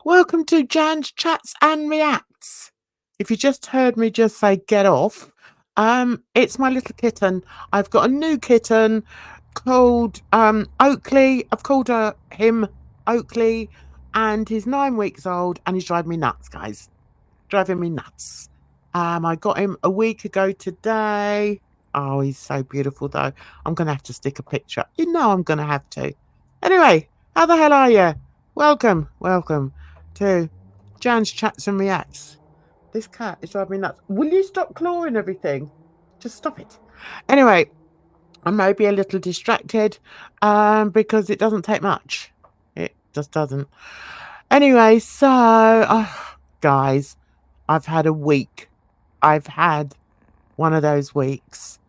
Welcome to Jan's Chats and Reacts. If you just heard me just say get off, it's my little kitten. I've got a new kitten called Oakley. I've called him Oakley, and he's 9 weeks old, and he's driving me nuts, guys. Driving me nuts. I got him a week ago today. Oh, he's so beautiful, though. I'm gonna have to stick a picture. You know I'm gonna have to. Anyway, how the hell are you? Welcome to Jan's Chats and Reacts. This cat is driving me nuts. Will you stop clawing everything? Just stop it. Anyway, I may be a little distracted because it doesn't take much. It just doesn't. Anyway, so, guys, I've had a week. I've had one of those weeks.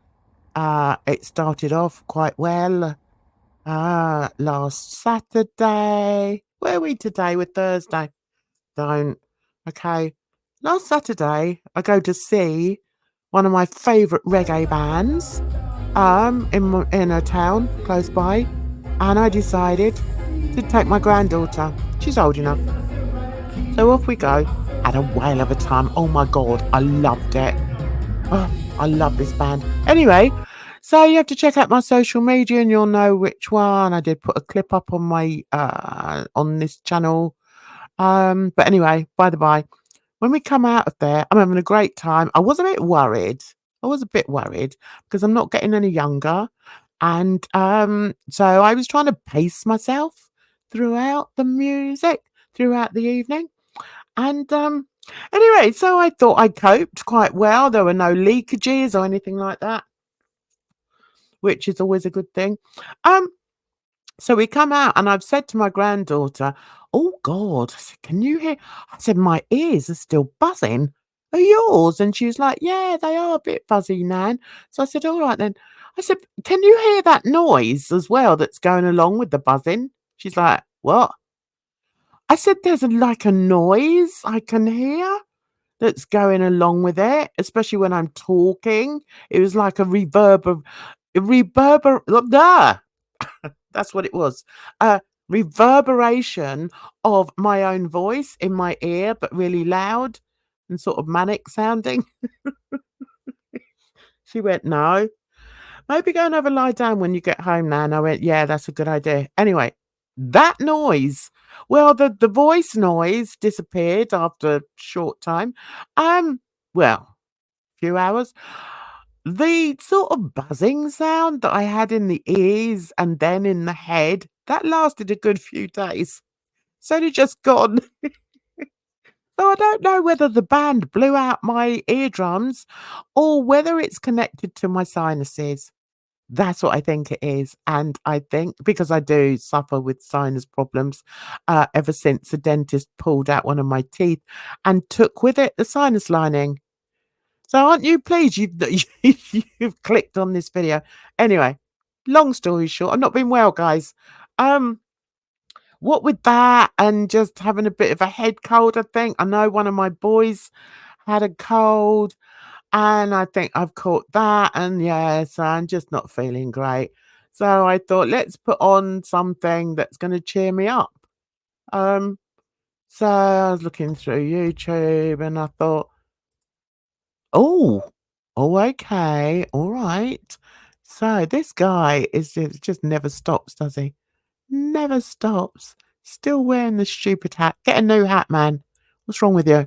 It started off quite well. Last Saturday. Where are we today? We're Thursday. Okay. Last Saturday, I go to see one of my favourite reggae bands in a town close by, and I decided to take my granddaughter. She's old enough. So off we go. Had a whale of a time. Oh my God, I loved it. Oh, I love this band. Anyway, so you have to check out my social media and you'll know which one. I did put a clip up on my on this channel. But anyway, by the by, when we come out of there, I'm having a great time. I was a bit worried. Because I'm not getting any younger. And so I was trying to pace myself throughout the music, throughout the evening. And anyway, so I thought I coped quite well. There were no leakages or anything like that, which is always a good thing. So we come out and I've said to my granddaughter, "Oh God," I said, "can you hear?" I said, "My ears are still buzzing. Are yours?" And she was like, "Yeah, they are a bit buzzy, Nan." So I said, "All right then." I said, "Can you hear that noise as well that's going along with the buzzing?" She's like, "What?" I said, "There's like a noise I can hear that's going along with it, especially when I'm talking." It was like a reverber. That's what it was. A reverberation of my own voice in my ear, but really loud and sort of manic sounding. She went, "No, maybe go and have a lie down when you get home, Nan." I went, "Yeah, that's a good idea." Anyway, that noise, well, the voice noise disappeared after a short time. Well, few hours. The sort of buzzing sound that I had in the ears and then in the head, that lasted a good few days. It's only just gone. So I don't know whether the band blew out my eardrums or whether it's connected to my sinuses. That's what I think it is. And I think because I do suffer with sinus problems ever since the dentist pulled out one of my teeth and took with it the sinus lining. So aren't you pleased you've clicked on this video? Anyway, long story short, I've not been well, guys. What with that and just having a bit of a head cold, I think. I know one of my boys had a cold, and I think I've caught that. And yeah, so I'm just not feeling great. So I thought, let's put on something that's going to cheer me up. So I was looking through YouTube, and I thought, oh, oh, okay, all right. So this guy is just never stops, does he? Never stops. Still wearing the stupid hat. Get a new hat, man. What's wrong with you?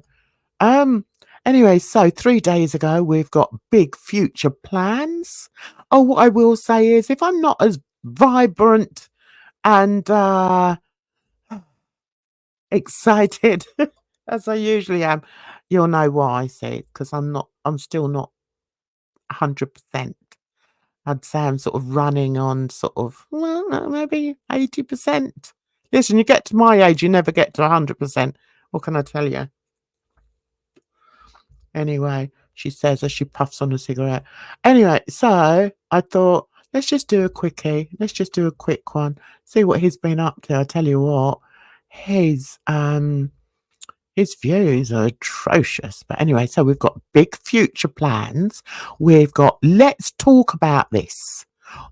Um. Anyway, so 3 days ago, we've got big future plans. Oh, what I will say is, if I'm not as vibrant and excited as I usually am, you'll know why I say it, because I'm still not 100%. I'd say I'm sort of running on sort of, well, maybe 80%. Listen, you get to my age, you never get to 100%. What can I tell you? Anyway, she says as she puffs on a cigarette. Anyway, so I thought, let's just do a quickie. Let's just do a quick one. See what he's been up to. I tell you what, his views are atrocious. But anyway, so we've got big future plans. We've got let's talk about this.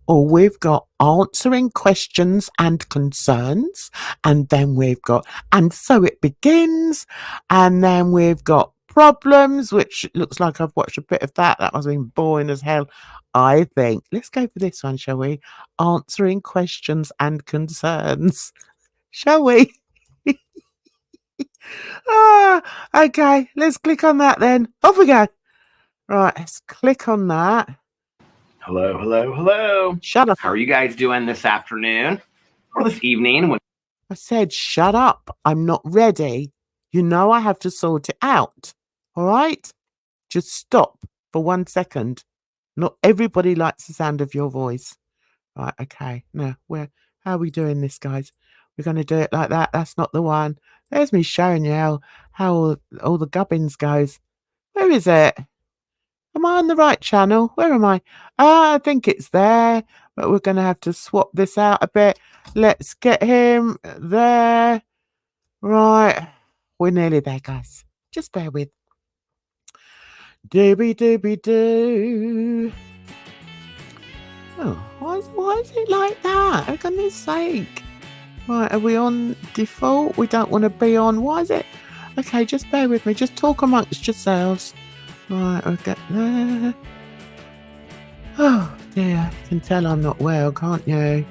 or we've got answering questions and concerns, and then we've got and so it begins, and then we've got problems, which looks like I've watched a bit of that. That must have been boring as hell. I think let's go for this one, shall we? Answering questions and concerns. Shall we? Okay, let's click on that then. Off we go. Right, let's click on that. Hello, hello, hello. Shut up. How are you guys doing this afternoon or this evening? I said, shut up. I'm not ready. You know I have to sort it out. All right? Just stop for 1 second. Not everybody likes the sound of your voice. Right, okay. Now, how are we doing this, guys? We're going to do it like that. That's not the one. There's me showing you how all the gubbins goes. Where is it? Am I on the right channel? Where am I? I think it's there, but we're going to have to swap this out a bit. Let's get him there. Right. We're nearly there, guys. Just bear with. Dooby dooby doo. Oh, why is it like that? For goodness sake. Right, are we on default? We don't want to be on. Why is it? Okay, just bear with me. Just talk amongst yourselves. Right, we'll get there. Oh dear, you can tell I'm not well, can't you?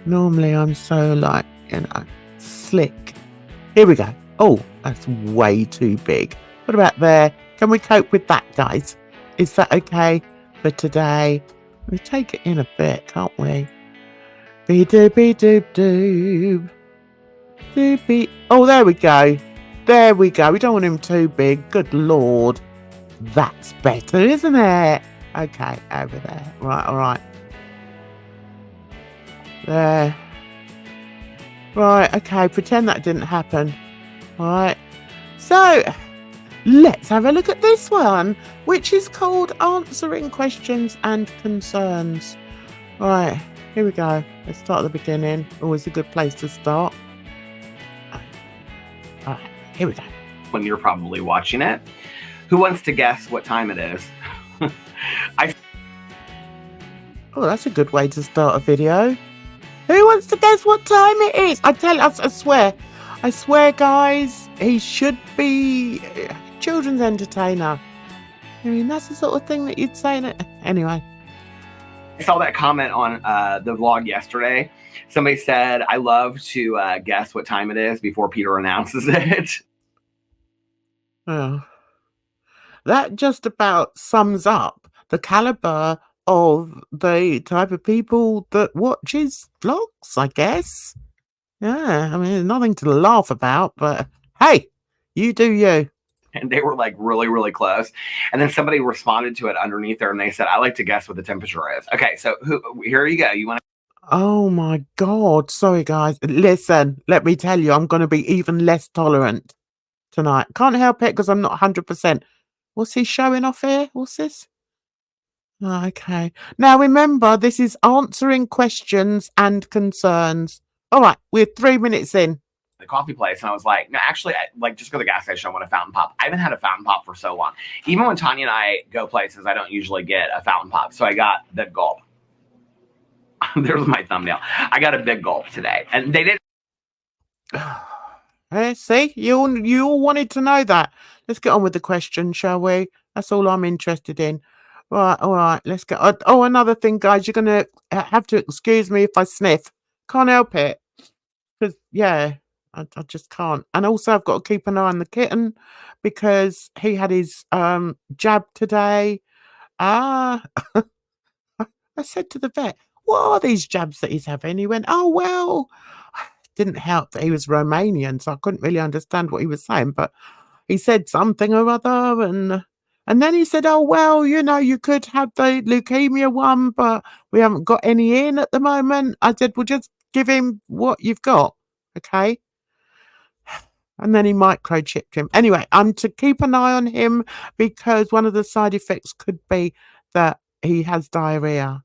Normally I'm so slick. Here we go. Oh, that's way too big. What about there? Can we cope with that, guys? Is that okay for today? We take it in a bit, can't we? Be-doo-be-doo-doo. Be. Oh, there we go. There we go. We don't want him too big. Good Lord. That's better, isn't it? Okay, over there. Right, all right. There. Right, okay. Pretend that didn't happen. All right. So, let's have a look at this one, which is called Answering Questions and Concerns. All right, here we go. Let's start at the beginning. Always a good place to start. All right, here we go. When you're probably watching it, who wants to guess what time it is? Oh, that's a good way to start a video. Who wants to guess what time it is? I swear, guys, he should be a children's entertainer. I mean, that's the sort of thing that you'd say. Anyway. I saw that comment on the vlog yesterday. Somebody said, I love to guess what time it is before Peter announces it. Oh. That just about sums up the caliber of the type of people that watches vlogs, I guess. Yeah, I mean, there's nothing to laugh about, but hey, you do you. And they were like really, really close. And then somebody responded to it underneath there and they said, I like to guess what the temperature is. Okay, so here you go. You want to? Oh my God. Sorry, guys. Listen, let me tell you, I'm going to be even less tolerant tonight. Can't help it because I'm not 100%. What's he showing off here? What's this? Okay. Now remember, this is answering questions and concerns. All right, we're 3 minutes in. The coffee place, and I was like, no, actually, just go to the gas station. I want a fountain pop. I haven't had a fountain pop for so long. Even when Tanya and I go places, I don't usually get a fountain pop. So I got the gulp. There's my thumbnail. I got a big gulp today, and they didn't. See, you all wanted to know that. Let's get on with the question, shall we? That's all I'm interested in. Right, all right, let's go. Oh, another thing, guys, you're going to have to excuse me if I sniff. Can't help it. Because, yeah, I just can't. And also, I've got to keep an eye on the kitten because he had his jab today. I said to the vet, what are these jabs that he's having? He went, oh, well, didn't help that he was Romanian, so I couldn't really understand what he was saying, but he said something or other, and then he said, oh, well, you know, you could have the leukemia one, but we haven't got any in at the moment. I said, well, just give him what you've got, okay? And then he microchipped him. Anyway, I'm to keep an eye on him because one of the side effects could be that he has diarrhea.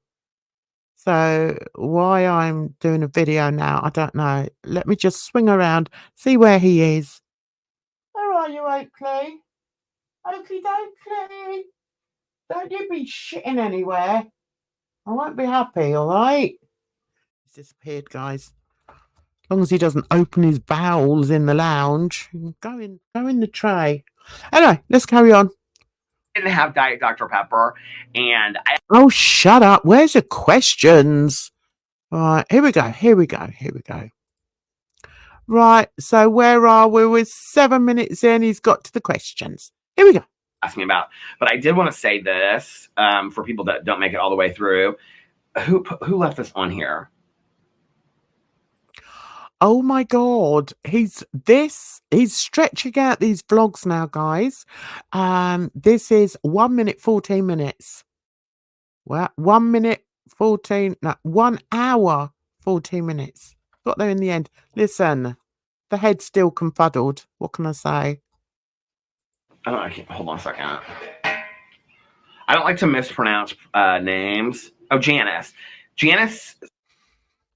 So why I'm doing a video now, I don't know. Let me just swing around, see where he is. Where are you, Oakley? Oakley dokley. Don't you be shitting anywhere. I won't be happy, all right? He's disappeared, guys. As long as he doesn't open his bowels in the lounge. Go in the tray. Anyway, let's carry on. Didn't have Diet Dr. Pepper, and Oh, shut up. Where's your questions? All right, here we go. Right, so where are we? We're 7 minutes in. He's got to the questions. Here we go. asked me about. But I did want to say this for people that don't make it all the way through. Who left this on here? Oh my God, he's stretching out these vlogs now, guys. This is 1 minute 14 minutes. Well, 1 minute 14, no, 1 hour 14 minutes. Got there in the end. Listen, the head's still confuddled. What can I say? Hold on a second. I don't like to mispronounce names. Oh, Janice. Janice.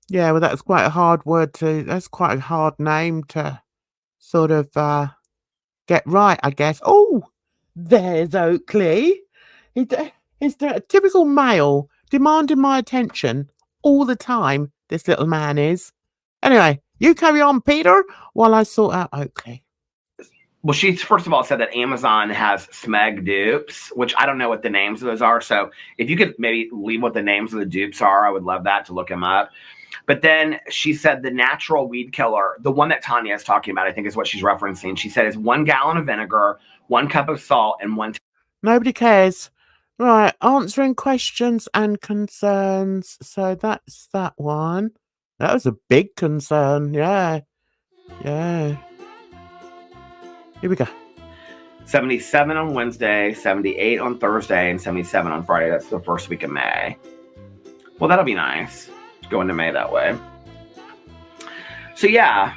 Yeah, well, that's quite a hard word that's quite a hard name to sort of get right, I guess. Oh, there's Oakley. He's a typical male, demanding my attention all the time, this little man is. Anyway, you carry on, Peter, while I sort out Oakley. Well, she first of all said that Amazon has Smeg dupes, which I don't know what the names of those are. So if you could maybe leave what the names of the dupes are, I would love that to look them up. But then she said the natural weed killer, the one that Tanya is talking about, I think is what she's referencing. She said is 1 gallon of vinegar, 1 cup of salt, and 1. Nobody cares. Right, answering questions and concerns. So that's that one. That was a big concern. Yeah. Here we go. 77 on Wednesday, 78 on Thursday, and 77 on Friday. That's the first week of May. Well, that'll be nice. Go into May that way. So yeah,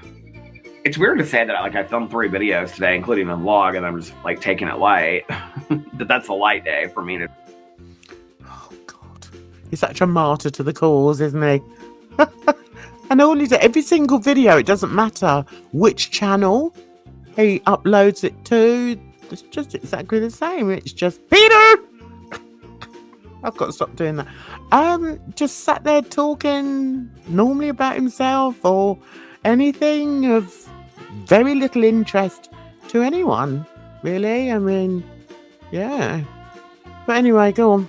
it's weird to say that I filmed 3 videos today, including a vlog, and I'm just taking it light. That's a light day for me to. Oh God, he's such a martyr to the cause, isn't he? And every single video, it doesn't matter which channel he uploads it to. It's just exactly the same. It's just Peter. I've got to stop doing that. Just sat there talking normally about himself or anything of very little interest to anyone, really. I mean, yeah. But anyway, go on.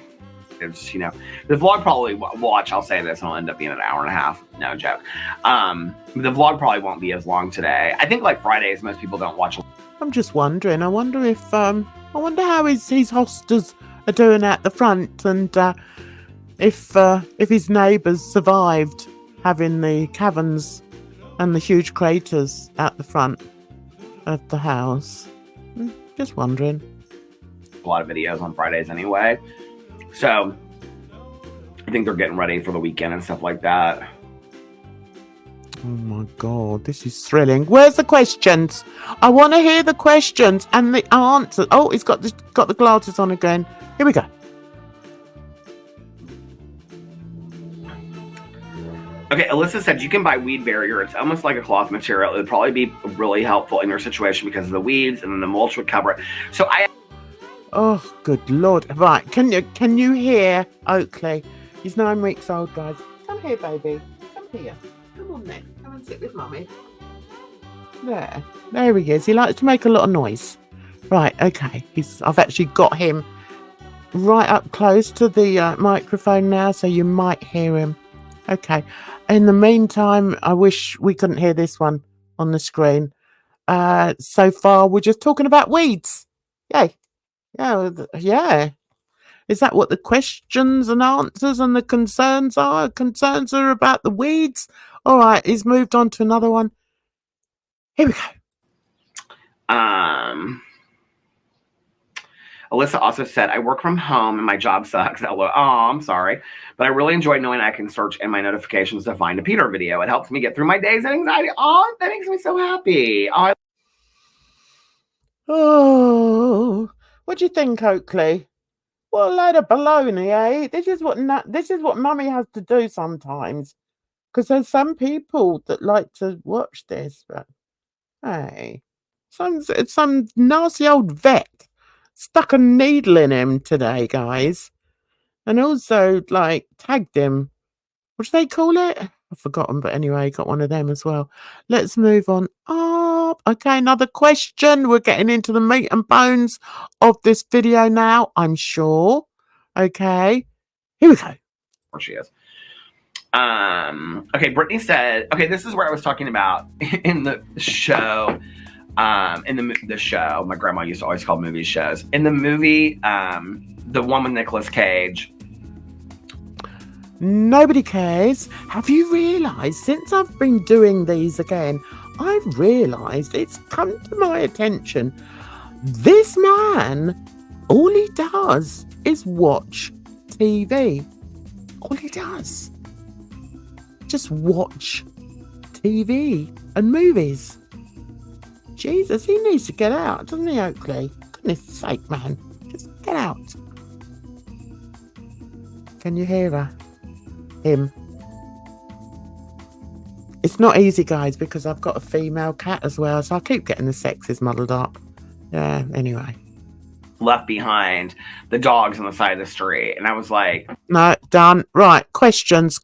It's, the vlog probably watch. I'll say this, and it'll end up being an hour and a half. No joke. The vlog probably won't be as long today. I think Fridays, most people don't watch. I'm just wondering. I wonder if I wonder how his hosters are doing at the front, and if his neighbours survived having the caverns and the huge craters at the front of the house. Just wondering. A lot of videos on Fridays anyway, so I think they're getting ready for the weekend and stuff like that. Oh my God, this is thrilling. Where's the questions? I want to hear the questions and the answers. Oh, he's got the glasses on again. Here we go. Okay, Alyssa said you can buy weed barrier. It's almost like a cloth material. It would probably be really helpful in your situation because of the weeds, and then the mulch would cover it. So Oh, good Lord. Right, can you hear Oakley? He's 9 weeks old, guys. Come here, baby. Come here. Come on then. Come and sit with Mummy. There he is. He likes to make a lot of noise. Right, okay. I've actually got him right up close to the microphone now, so you might hear him. Okay. In the meantime, I wish we couldn't hear this one on the screen. So far, we're just talking about weeds. Yay. Yeah. Is that what the questions and answers and the concerns are? Concerns are about the weeds. All right, he's moved on to another one. Here we go. Alyssa also said, I work from home and my job sucks. Oh, I'm sorry. But I really enjoy knowing I can search in my notifications to find a Peter video. It helps me get through my days and anxiety. Oh, that makes me so happy. Oh, what do you think, Oakley? What a load of baloney, eh? This is what Mummy has to do sometimes. Because there's some people that like to watch this, but hey, some nasty old vet stuck a needle in him today, guys. and also like tagged him. What do they call it? I've forgotten, but anyway, got one of them as well. Let's move on up. Okay, another question. We're getting into the meat and bones of this video now, I'm sure. Okay, here we go. Where she is. Okay, Brittany said, okay, this is where I was talking about in the show. In the show, my grandma used to always call movies shows. In the movie, the one with Nicolas Cage. Nobody cares. Have you realised, since I've been doing these again, I've realised it's come to my attention. This man, all he does is watch TV. All he does. Just watch TV and movies. Jesus, he needs to get out, doesn't he, Oakley? Goodness sake, man. Just get out. Can you hear her? Him. It's not easy, guys, because I've got a female cat as well, so I keep getting the sexes muddled up. Yeah, anyway. Left behind the dogs on the side of the street. And I was like, no, done. Right, questions.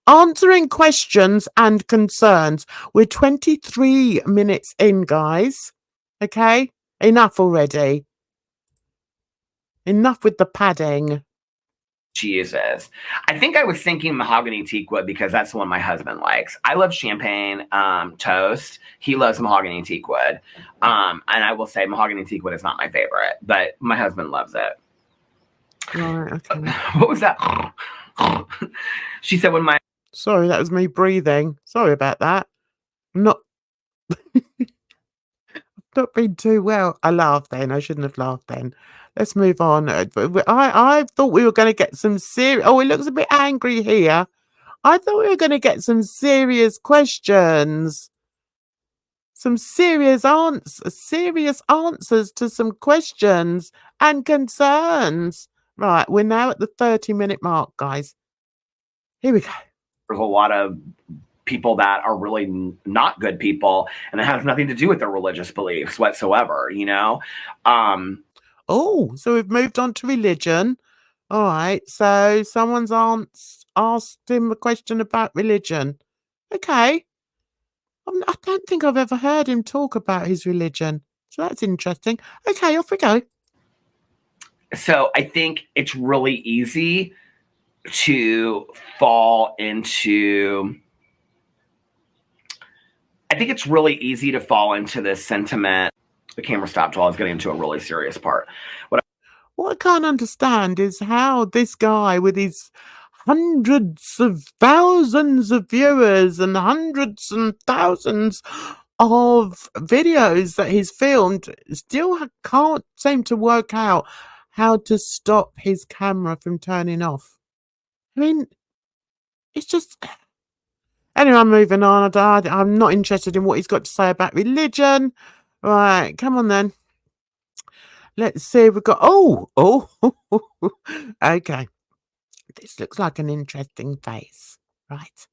Answering questions and concerns. We're 23 minutes in, guys. Okay? Enough already. Enough with the padding. Jesus. I think I was thinking mahogany teakwood because that's the one my husband likes. I love champagne toast. He loves mahogany teakwood. And I will say mahogany teakwood is not my favorite, but my husband loves it. Right, okay. What was that? She said when my... Sorry, that was me breathing. Sorry about that. I'm not... not been too well. I laughed then. I shouldn't have laughed then. Let's move on. I thought we were going to get some serious... Oh, it looks a bit angry here. I thought we were going to get some serious questions. Some serious answers to some questions and concerns. Right, we're now at the 30-minute mark, guys. Here we go. There's a lot of people that are really not good people, and it has nothing to do with their religious beliefs whatsoever, you know? Oh, so we've moved on to religion. All right, so someone's asked him a question about religion. Okay. I don't think I've ever heard him talk about his religion. So that's interesting. Okay, off we go. So I think it's really easy to fall into... I think it's really easy to fall into this sentiment. The camera stopped while I was getting into a really serious part. What I can't understand is how this guy with his hundreds of thousands of viewers and hundreds and thousands of videos that he's filmed still can't seem to work out how to stop his camera from turning off. I mean, it's just... Anyway, I'm moving on. I'm not interested in what he's got to say about religion. Right, come on then. Let's see. We've got... Oh. Okay. This looks like an interesting face. Right.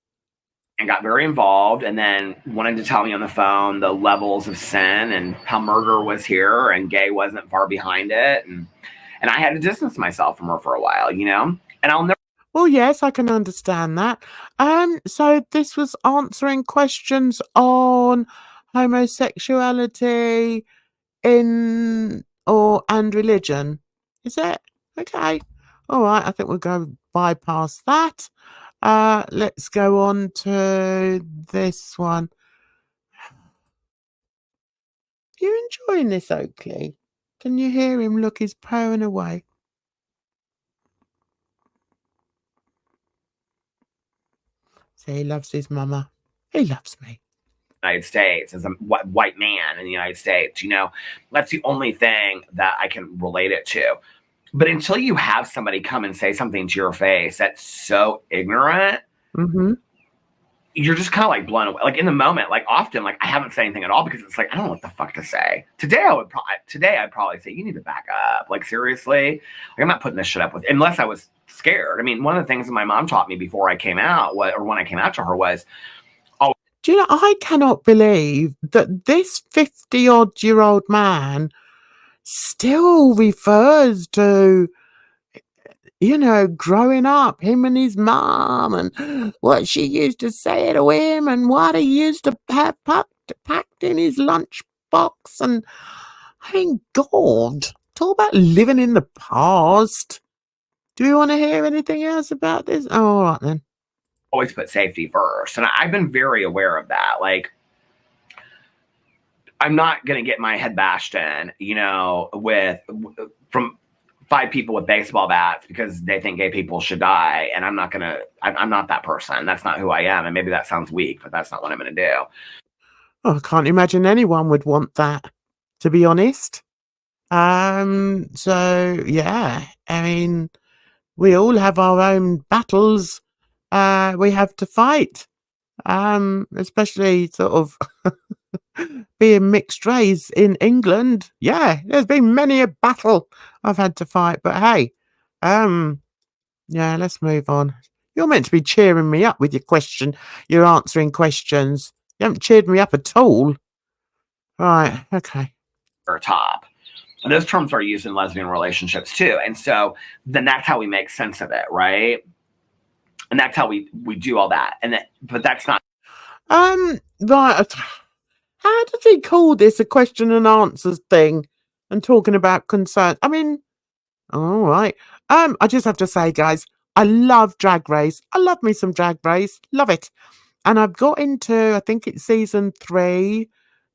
And got very involved, and then wanted to tell me on the phone the levels of sin and how murder was here and gay wasn't far behind it. And I had to distance myself from her for a while, you know? And I'll never... Well, yes, I can understand that. So this was answering questions on homosexuality and religion. Is it? Okay. All right. I think we'll go bypass that. Let's go on to this one. Are you enjoying this, Oakley? Can you hear him? Look, he's purring away. So he loves his mama. He loves me. United States as a white man in the United States, you know, that's the only thing that I can relate it to. But until you have somebody come and say something to your face that's so ignorant, you're just kind of like blown away. Like in the moment, like often, like I haven't said anything at all because it's like I don't know what the fuck to say. Today I'd probably say you need to back up. Like seriously, like I'm not putting this shit up with unless I was scared. I mean, one of the things that my mom taught me before I came out, or when I came out to her, was, do you know, I cannot believe that this 50-odd-year-old man still refers to you know, growing up, him and his mum, and what she used to say to him, and what he used to have packed in his lunchbox. And I mean, God, talk about living in the past. Do you want to hear anything else about this? Oh, all right then. Always put safety first. And I've been very aware of that. Like, I'm not going to get my head bashed in, you know, from 5 people with baseball bats because they think gay people should die. And I'm not that person. That's not who I am. And maybe that sounds weak, but that's not what I'm going to do. Oh, I can't imagine anyone would want that, to be honest. So yeah, I mean, we all have our own battles we have to fight. Especially sort of being mixed race in England. Yeah, there's been many a battle I've had to fight, but hey, yeah, let's move on. You're meant to be cheering me up with your question. You're answering questions. You haven't cheered me up at all. Right, okay. Or top. And those terms are used in lesbian relationships too. And so then that's how we make sense of it, right? And that's how we do all that. But that's not. Right. How does he call this a question and answers thing and talking about concerns? I mean, all right. I just have to say, guys, I love Drag Race. I love me some Drag Race. Love it. And I've got into, I think it's season 3,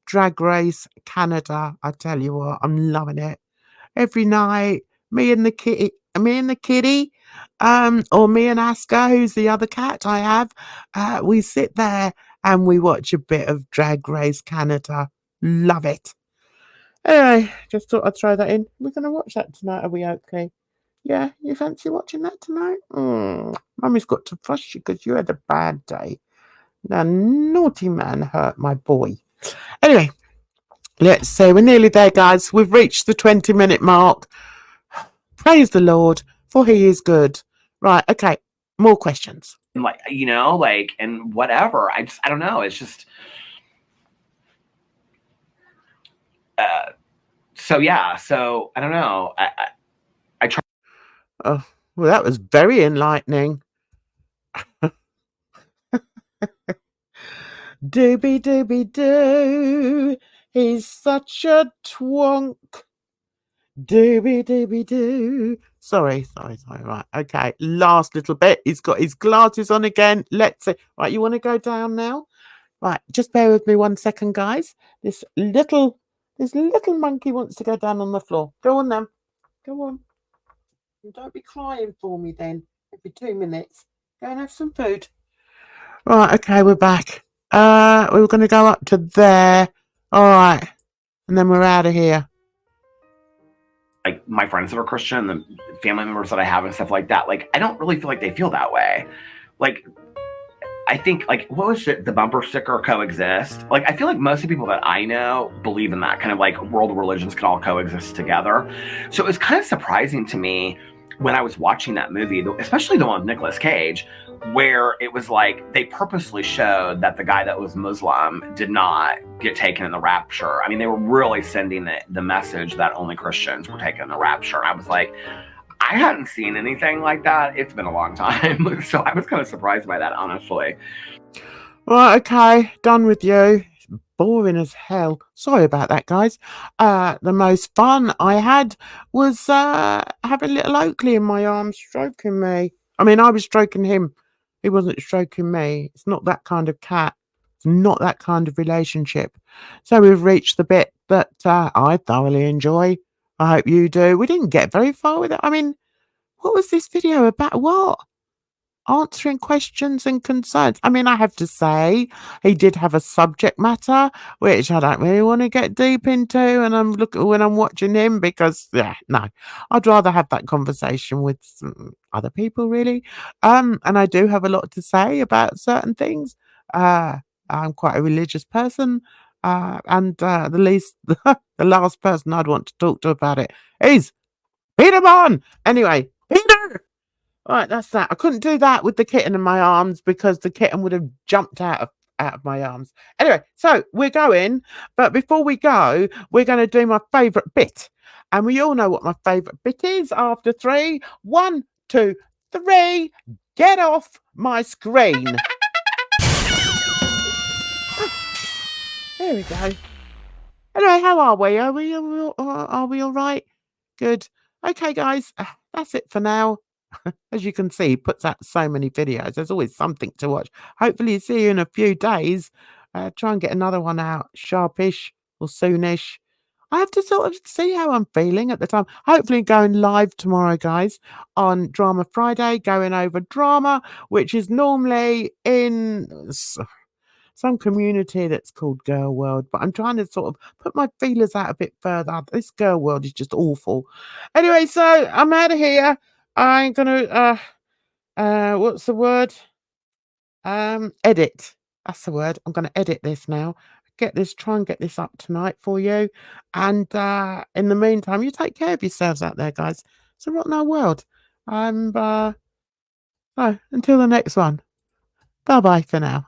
Drag Race Canada. I tell you what, I'm loving it. Every night, me and the kitty, or me and Aska, who's the other cat I have, we sit there and we watch a bit of Drag Race Canada. Love it. Anyway, just thought I'd throw that in. We're going to watch that tonight, are we, Oakley? Yeah, you fancy watching that tonight? Mummy's got to fuss you because you had a bad day. The naughty man hurt my boy. Anyway, let's say we're nearly there, guys. We've reached the 20-minute mark. Praise the Lord, for he is good. Right, okay, more questions. Like, you know, like, and whatever. I don't know. It's just, so yeah. So I don't know. I try. Oh, well, that was very enlightening. Dooby dooby doo, he's such a twonk. Dooby dooby doo. Sorry. Right, okay. Last little bit. He's got his glasses on again. Let's see. Right, you want to go down now? Right, just bear with me 1 second, guys. This little monkey wants to go down on the floor. Go on then. Go on. And don't be crying for me then. Every 2 minutes. Go and have some food. Right, okay, we're back. We were going to go up to there. All right. And then we're out of here. Like, my friends that are Christian, the family members that I have and stuff like that, like, I don't really feel like they feel that way. Like, I think, like, what was it? The bumper sticker, coexist. Like, I feel like most of the people that I know believe in that kind of, like, world religions can all coexist together. So it was kind of surprising to me when I was watching that movie, especially the one with Nicolas Cage, where it was like they purposely showed that the guy that was Muslim did not get taken in the rapture. I mean, they were really sending the message that only Christians were taken in the rapture. I was like, I hadn't seen anything like that. It's been a long time. So I was kind of surprised by that, honestly. Right, okay, done with you. Boring as hell. Sorry about that, guys. The most fun I had was having little Oakley in my arms stroking me. I mean, I was stroking him. He wasn't stroking me. It's not that kind of cat. It's not that kind of relationship. So we've reached the bit that I thoroughly enjoy. I hope you do. We didn't get very far with it. I mean, what was this video about? What? Answering questions and concerns. I mean, I have to say, he did have a subject matter, which I don't really want to get deep into, and I'm looking when I'm watching him because, yeah, no, I'd rather have that conversation with some other people, really. And I do have a lot to say about certain things. I'm quite a religious person, and the last person I'd want to talk to about it is PEEDER MONN. Anyway, PEEDER. Right, that's that. I couldn't do that with the kitten in my arms because the kitten would have jumped out of my arms. Anyway, so we're going, but before we go, we're going to do my favourite bit. And we all know what my favourite bit is after 3. 1, 2, 3. Get off my screen. There we go. Anyway, how are we? Are we all right? Good. Okay, guys, that's it for now. As you can see, he puts out so many videos. There's always something to watch. Hopefully, see you in a few days. Try and get another one out sharpish or soonish. I have to sort of see how I'm feeling at the time. Hopefully, going live tomorrow, guys, on Drama Friday, going over drama, which is normally in some community that's called Girl World, but I'm trying to sort of put my feelers out a bit further. This Girl World is just awful. Anyway, so I'm out of here. I'm gonna what's the word? Edit. That's the word. I'm gonna edit this now. Try and get this up tonight for you. And in the meantime, you take care of yourselves out there, guys. It's a rotten old world. So until the next one. Bye bye for now.